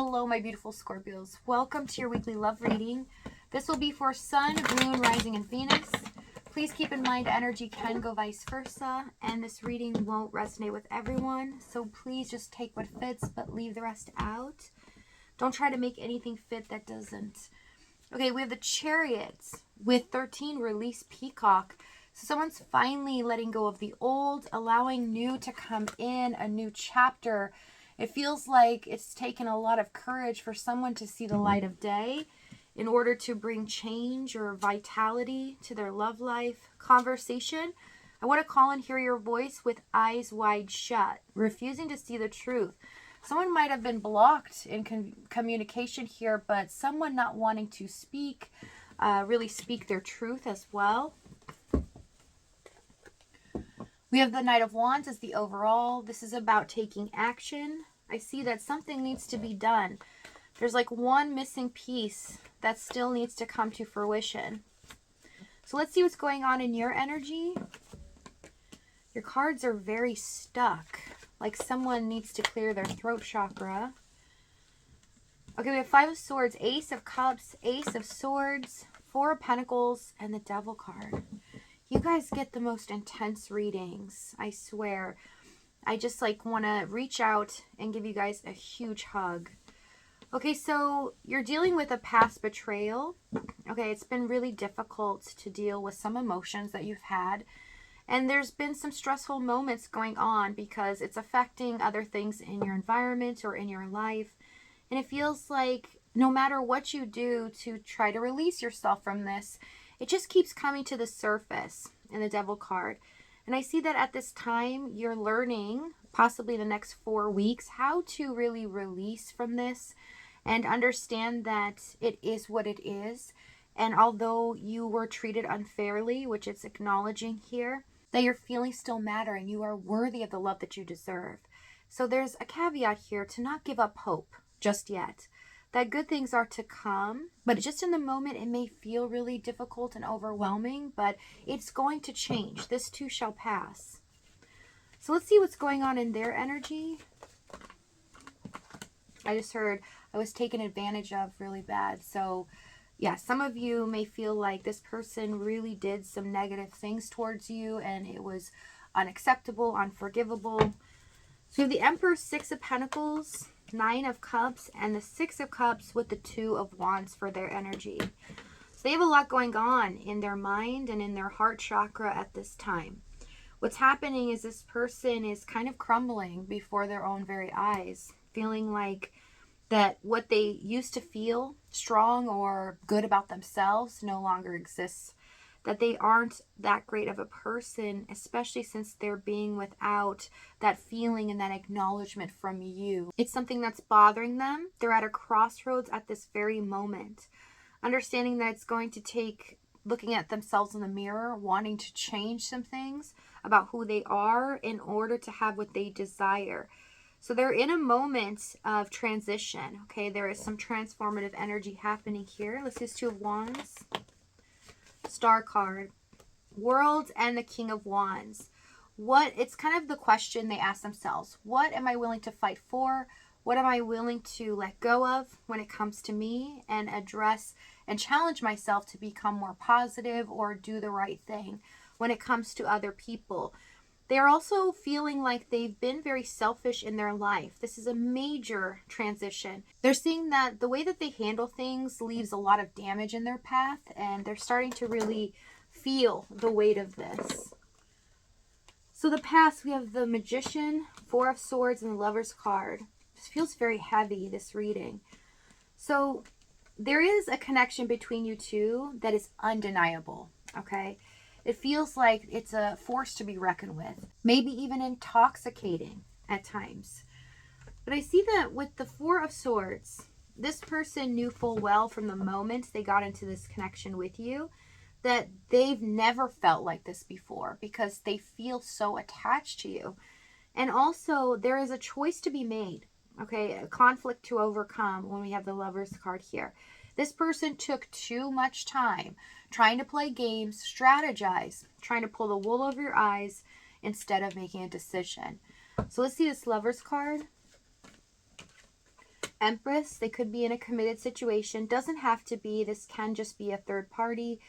Hello, my beautiful Scorpios. Welcome to your weekly love reading. This will be for Sun, Moon, Rising, and Venus. Please keep in mind energy can go vice versa, and this reading won't resonate with everyone. So please just take what fits, but leave the rest out. Don't try to make anything fit that doesn't. Okay, we have the Chariots with 13, release Peacock. So someone's finally letting go of the old, allowing new to come in, a new chapter. It feels like it's taken a lot of courage for someone to see the light of day in order to bring change or vitality to their love life. Conversation. I want to call and hear your voice with eyes wide shut, refusing to see the truth. Someone might have been blocked in communication here, but someone not wanting to speak, really speak their truth as well. We have the Knight of Wands as the overall. This is about taking action. I see that something needs to be done. There's like one missing piece that still needs to come to fruition. So let's see what's going on in your energy. Your cards are very stuck, like someone needs to clear their throat chakra. Okay, we have Five of Swords, Ace of Cups, Ace of Swords, Four of Pentacles, and the Devil card. You guys get the most intense readings, I swear. I just like want to reach out and give you guys a huge hug. Okay, so you're dealing with a past betrayal. Okay, it's been really difficult to deal with some emotions that you've had. And there's been some stressful moments going on because it's affecting other things in your environment or in your life. And it feels like no matter what you do to try to release yourself from this, it just keeps coming to the surface in the Devil card. And I see that at this time, you're learning, possibly the next 4 weeks, how to really release from this and understand that it is what it is. And although you were treated unfairly, which it's acknowledging here, that your feelings still matter and you are worthy of the love that you deserve. So there's a caveat here to not give up hope just yet. That good things are to come, but just in the moment it may feel really difficult and overwhelming, but it's going to change. This too shall pass. So let's see what's going on in their energy. I just heard I was taken advantage of really bad. So yeah, some of you may feel like this person really did some negative things towards you and it was unacceptable, unforgivable. So the Emperor, Six of Pentacles, Nine of Cups, and the Six of Cups with the Two of Wands for their energy. So they have a lot going on in their mind and in their heart chakra at this time. What's happening is this person is kind of crumbling before their own very eyes, feeling like that what they used to feel strong or good about themselves no longer exists. That they aren't that great of a person, especially since they're being without that feeling and that acknowledgement from you. It's something that's bothering them. They're at a crossroads at this very moment. Understanding that it's going to take looking at themselves in the mirror, wanting to change some things about who they are in order to have what they desire. So they're in a moment of transition, okay? There is some transformative energy happening here. Let's use Two of Wands. Star card, World, and the King of Wands. It's kind of the question they ask themselves. What am I willing to fight for? What am I willing to let go of when it comes to me and address and challenge myself to become more positive or do the right thing when it comes to other people? They're also feeling like they've been very selfish in their life. This is a major transition. They're seeing that the way that they handle things leaves a lot of damage in their path, and they're starting to really feel the weight of this. So the past, we have the Magician, Four of Swords, and the Lover's card. This feels very heavy, this reading. So there is a connection between you two that is undeniable, okay? It feels like it's a force to be reckoned with, maybe even intoxicating at times. But I see that with the Four of Swords, this person knew full well from the moment they got into this connection with you that they've never felt like this before because they feel so attached to you. And also there is a choice to be made, okay? A conflict to overcome when we have the Lover's card here. This person took too much time trying to play games, strategize, trying to pull the wool over your eyes instead of making a decision. So let's see this Lover's card. Empress, they could be in a committed situation. Doesn't have to be. This can just be a third party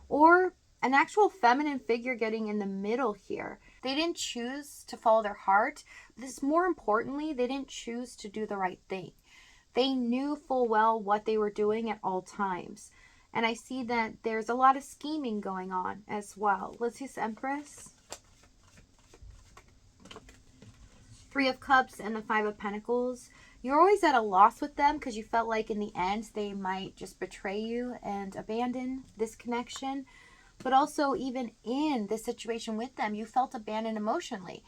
or an actual feminine figure getting in the middle here. They didn't choose to follow their heart. This, more importantly, they didn't choose to do the right thing. They knew full well what they were doing at all times. And I see that there's a lot of scheming going on as well. Let's use Empress. Three of Cups and the Five of Pentacles. You're always at a loss with them because you felt like in the end they might just betray you and abandon this connection. But also even in this situation with them, you felt abandoned emotionally.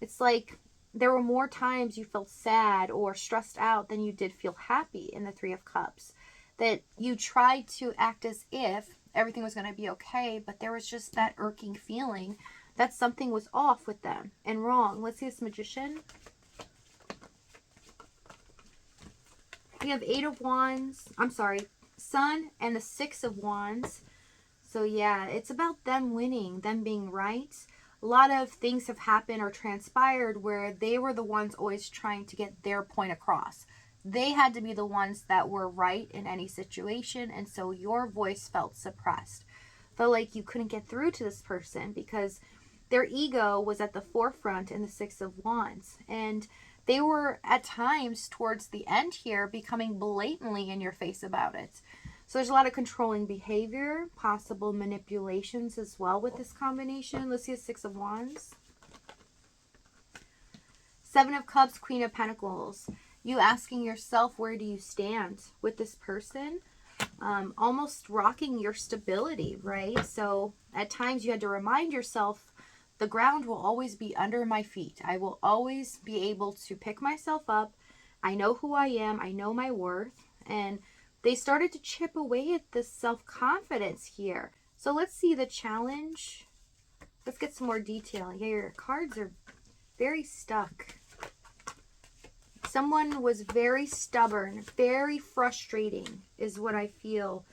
It's like there were more times you felt sad or stressed out than you did feel happy in the Three of Cups. That you tried to act as if everything was going to be okay, but there was just that irking feeling that something was off with them and wrong. Let's see this Magician. We have Eight of Wands. I'm sorry, Sun and the Six of Wands. So yeah, it's about them winning, them being right. A lot of things have happened or transpired where they were the ones always trying to get their point across. They had to be the ones that were right in any situation, and so your voice felt suppressed. Felt like you couldn't get through to this person because their ego was at the forefront in the Six of Wands. And they were at times towards the end here becoming blatantly in your face about it. So there's a lot of controlling behavior, possible manipulations as well with this combination. Let's see a Six of Wands. Seven of Cups, Queen of Pentacles. You asking yourself, where do you stand with this person? Almost rocking your stability, right? So at times you had to remind yourself, the ground will always be under my feet. I will always be able to pick myself up. I know who I am. I know my worth. And they started to chip away at this self-confidence here. So let's see the challenge. Let's get some more detail. Yeah, your cards are very stuck. Someone was very stubborn, very frustrating is what I feel.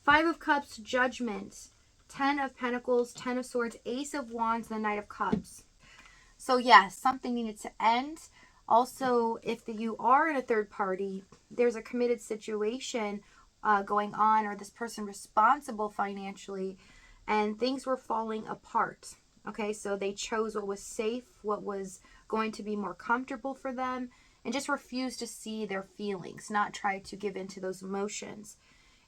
Five of Cups, Judgment. 10 of Pentacles, 10 of Swords, Ace of Wands, and the Knight of Cups. So yes, something needed to end. Also, if you are in a third party, there's a committed situation going on, or this person responsible financially, and things were falling apart. Okay, so they chose what was safe, what was going to be more comfortable for them, and just refused to see their feelings, not try to give in to those emotions.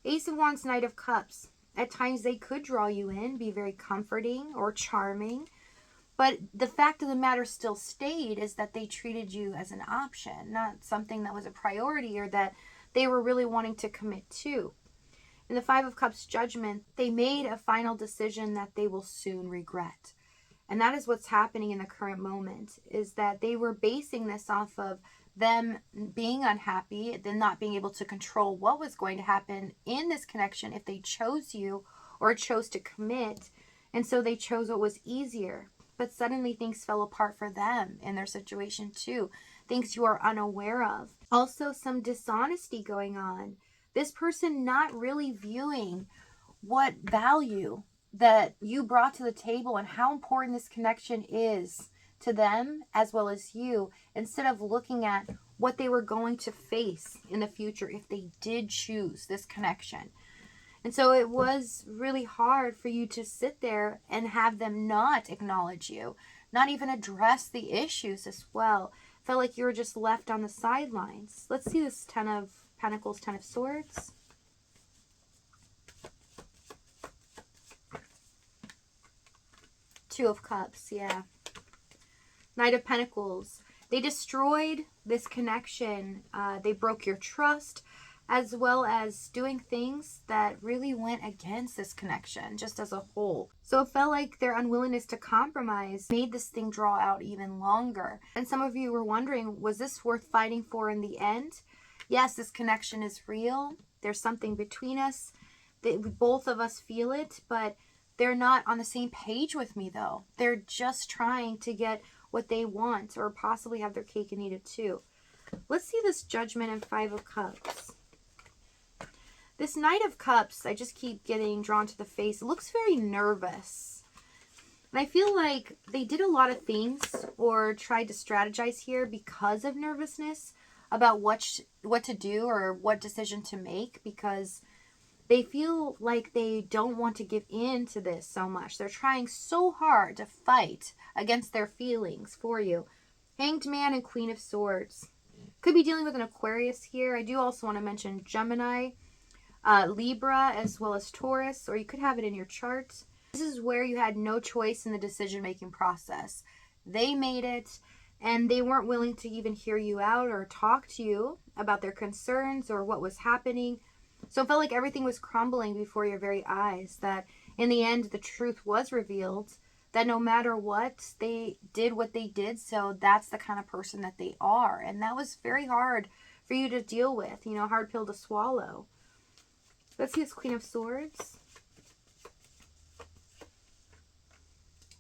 Ace of Wands, Knight of Cups. At times they could draw you in, be very comforting or charming. But the fact of the matter still stayed is that they treated you as an option, not something that was a priority or that they were really wanting to commit to. In the Five of Cups, Judgment, they made a final decision that they will soon regret. And that is what's happening in the current moment, is that they were basing this off of them being unhappy, then not being able to control what was going to happen in this connection if they chose you or chose to commit. And so they chose what was easier. But suddenly things fell apart for them in their situation too. Things you are unaware of. Also some dishonesty going on. This person not really viewing what value that you brought to the table and how important this connection is to them as well as you, instead of looking at what they were going to face in the future if they did choose this connection. And so it was really hard for you to sit there and have them not acknowledge you, not even address the issues as well. Felt like you were just left on the sidelines. Let's see this 10 of Pentacles, 10 of Swords. Two of Cups, yeah. Knight of Pentacles. They destroyed this connection. They broke your trust, as well as doing things that really went against this connection, just as a whole. So it felt like their unwillingness to compromise made this thing draw out even longer. And some of you were wondering, was this worth fighting for in the end? Yes, this connection is real. There's something between us. Both of us feel it, but they're not on the same page with me, though. They're just trying to get what they want, or possibly have their cake and eat it too. Let's see this Judgment and Five of Cups. This Knight of Cups, I just keep getting drawn to the face. It looks very nervous. And I feel like they did a lot of things or tried to strategize here because of nervousness about what to do or what decision to make, because they feel like they don't want to give in to this so much. They're trying so hard to fight against their feelings for you. Hanged Man and Queen of Swords. Could be dealing with an Aquarius here. I do also want to mention Gemini, Libra, as well as Taurus, or you could have it in your chart. This is where you had no choice in the decision-making process. They made it, and they weren't willing to even hear you out or talk to you about their concerns or what was happening. So it felt like everything was crumbling before your very eyes, that in the end the truth was revealed, that no matter what, they did what they did, so that's the kind of person that they are. And that was very hard for you to deal with, hard pill to swallow. Let's see this Queen of Swords.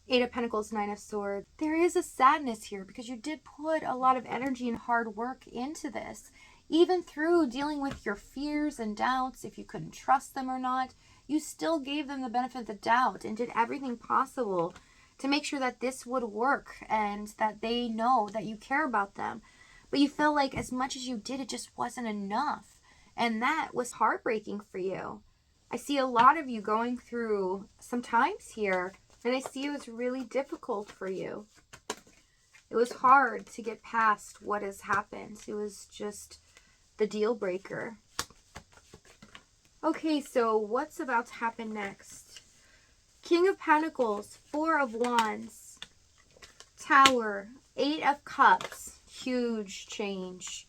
Eight of Pentacles, Nine of Swords. There is a sadness here because you did put a lot of energy and hard work into this. Even through dealing with your fears and doubts, if you couldn't trust them or not, you still gave them the benefit of the doubt and did everything possible to make sure that this would work and that they know that you care about them. But you felt like as much as you did, it just wasn't enough. And that was heartbreaking for you. I see a lot of you going through some times here, and I see it was really difficult for you. It was hard to get past what has happened. It was just the deal breaker. Okay, so what's about to happen next? King of Pentacles, Four of Wands, Tower, Eight of Cups, huge change.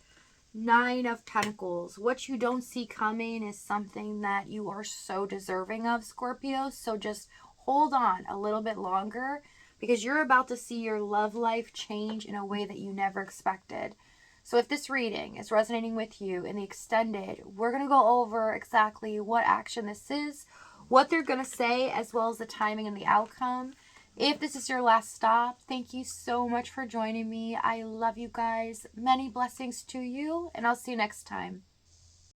Nine of Pentacles. What you don't see coming is something that you are so deserving of, Scorpio. So just hold on a little bit longer because you're about to see your love life change in a way that you never expected. So if this reading is resonating with you in the extended, we're going to go over exactly what action this is, what they're going to say, as well as the timing and the outcome. If this is your last stop, thank you so much for joining me. I love you guys. Many blessings to you, and I'll see you next time.